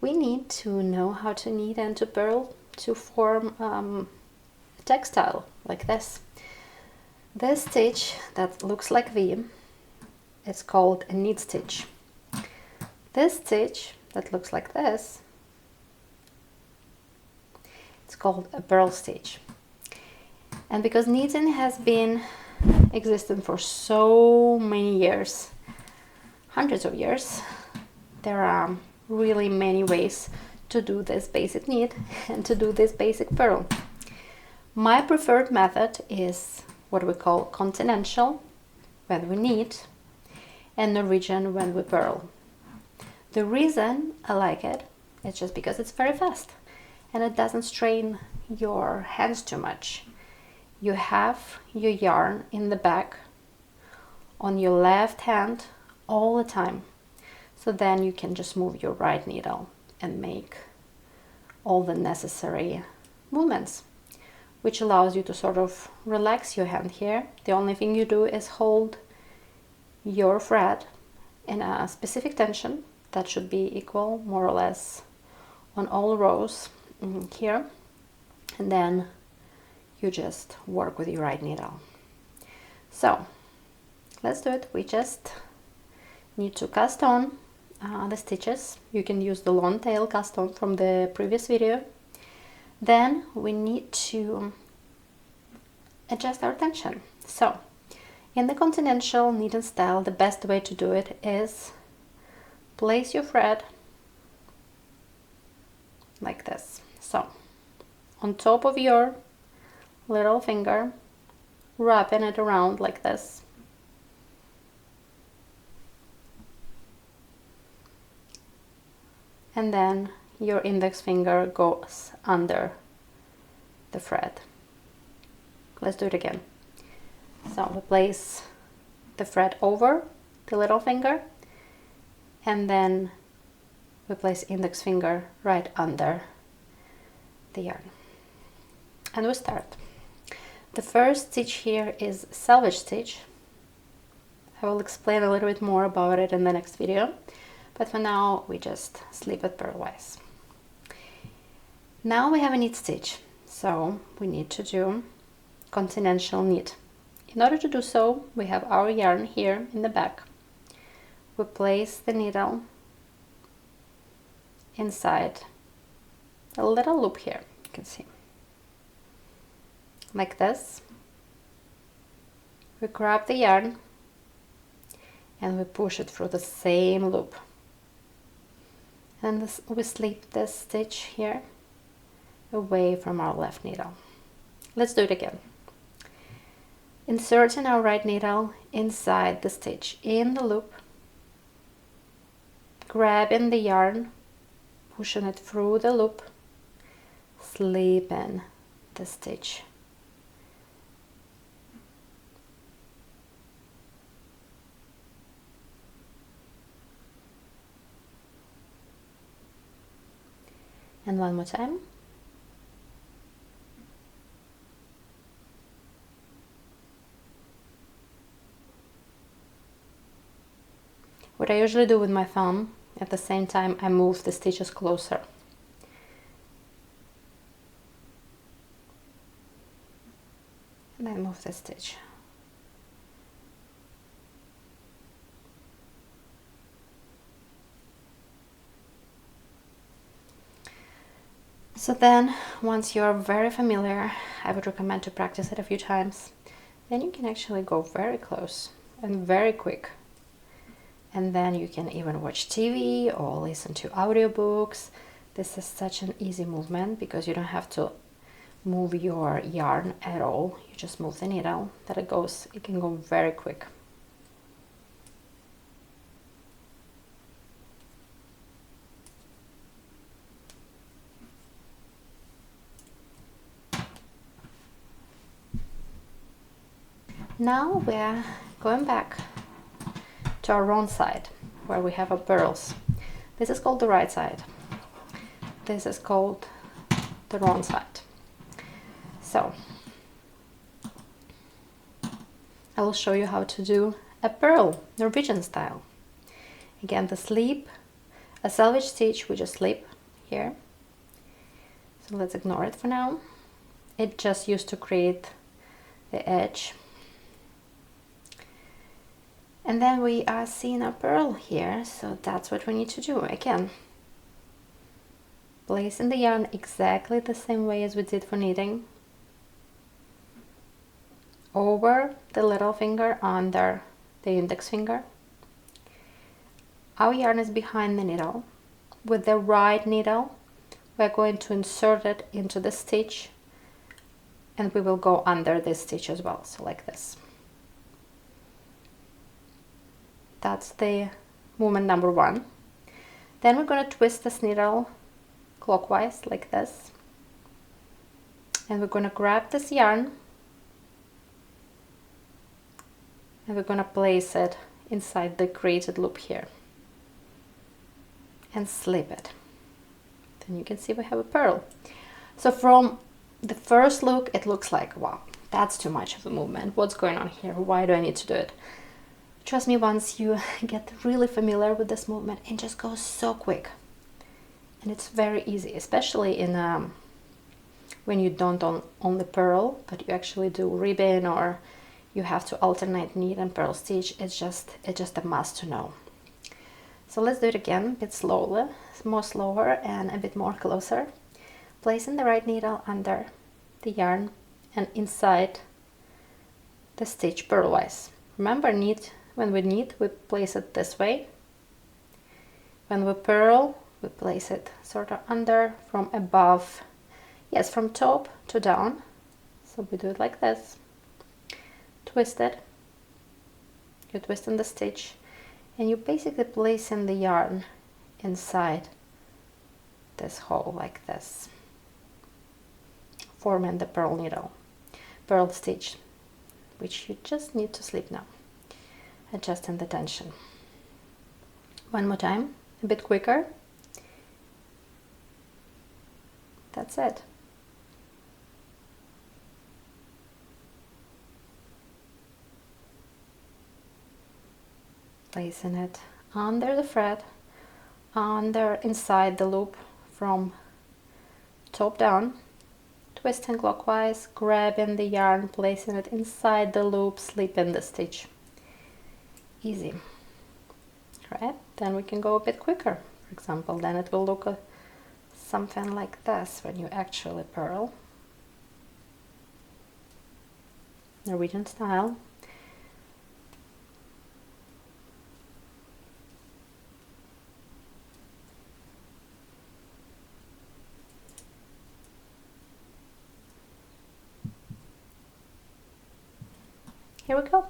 We need to know how to knit and to purl to form a textile like this. This stitch that looks like V, it's called a knit stitch. This stitch that looks like this, it's called a purl stitch. And because knitting has been existing for so many years, hundreds of years, there are really many ways to do this basic knit and to do this basic purl. My preferred method is what we call Continental when we knit and Norwegian when we purl. The reason I like it is just because it's very fast and it doesn't strain your hands too much. You have your yarn in the back on your left hand all the time. So then you can just move your right needle and make all the necessary movements, which allows you to sort of relax your hand here. The only thing you do is hold your thread in a specific tension that should be equal more or less on all rows here, and then you just work with your right needle. So let's do it. We just need to cast on the stitches. You can use the long tail cast on from the previous video. Then we need to adjust our tension. So in the Continental knitting style, the best way to do it is place your thread like this. So on top of your little finger, wrapping it around like this. And then your index finger goes under the thread. Let's do it again. So we place the thread over the little finger, and then we place index finger right under the yarn. And we start. The first stitch here is selvage stitch. I will explain a little bit more about it in the next video, but for now we just slip it purlwise. Now we have a knit stitch, so we need to do Continental knit. In order to do so, we have our yarn here in the back. We place the needle inside a little loop here, you can see, like this. We grab the yarn and we push it through the same loop, and we slip this stitch here away from our left needle. Let's do it again. Inserting our right needle inside the stitch in the loop, grabbing the yarn, pushing it through the loop, slipping the stitch. And one more time. What I usually do with my thumb, at the same time I move the stitches closer. And then move the stitch. So then, once you're very familiar, I would recommend to practice it a few times. Then you can actually go very close and very quick. And then you can even watch TV or listen to audiobooks. This is such an easy movement because you don't have to move your yarn at all. You just move the needle, that it can go very quick. Now we're going back to our wrong side where we have our purls. This is called the right side. This is called the wrong side. So I will show you how to do a purl Norwegian style. Again, the slip A selvage stitch, we just slip here. So let's ignore it for now. It just used to create the edge. And then we are seeing a purl here, so that's what we need to do. Again, placing the yarn exactly the same way as we did for knitting. Over the little finger, under the index finger. Our yarn is behind the needle. With the right needle, we're going to insert it into the stitch, and we will go under this stitch as well, so like this. That's the movement number 1. Then we're going to twist this needle clockwise like this, and we're going to grab this yarn and we're going to place it inside the created loop here and slip it. Then you can see we have a purl. So from the first look, it looks like, wow, that's too much of a movement. What's going on here? Why do I need to do it? Trust me, once you get really familiar with this movement, it just goes so quick. And it's very easy, especially in when you don't only purl, but you actually do ribbon, or you have to alternate knit and purl stitch. It's just a must to know. So let's do it again, a bit slowly, more slower and a bit more closer. Placing the right needle under the yarn and inside the stitch purlwise. Remember, when we knit, we place it this way. When we purl, we place it sort of under, from above, yes, from top to down. So we do it like this. Twist it. You're twisting the stitch, and you're basically placing the yarn inside this hole like this, forming the purl stitch, which you just need to slip now, adjusting the tension. One more time, a bit quicker. That's it. Placing it under the thread, inside the loop from top down, twisting clockwise, grabbing the yarn, placing it inside the loop, slipping the stitch. Easy, right? Then we can go a bit quicker. For example, then it will look something like this when you actually purl. Norwegian style. Here we go.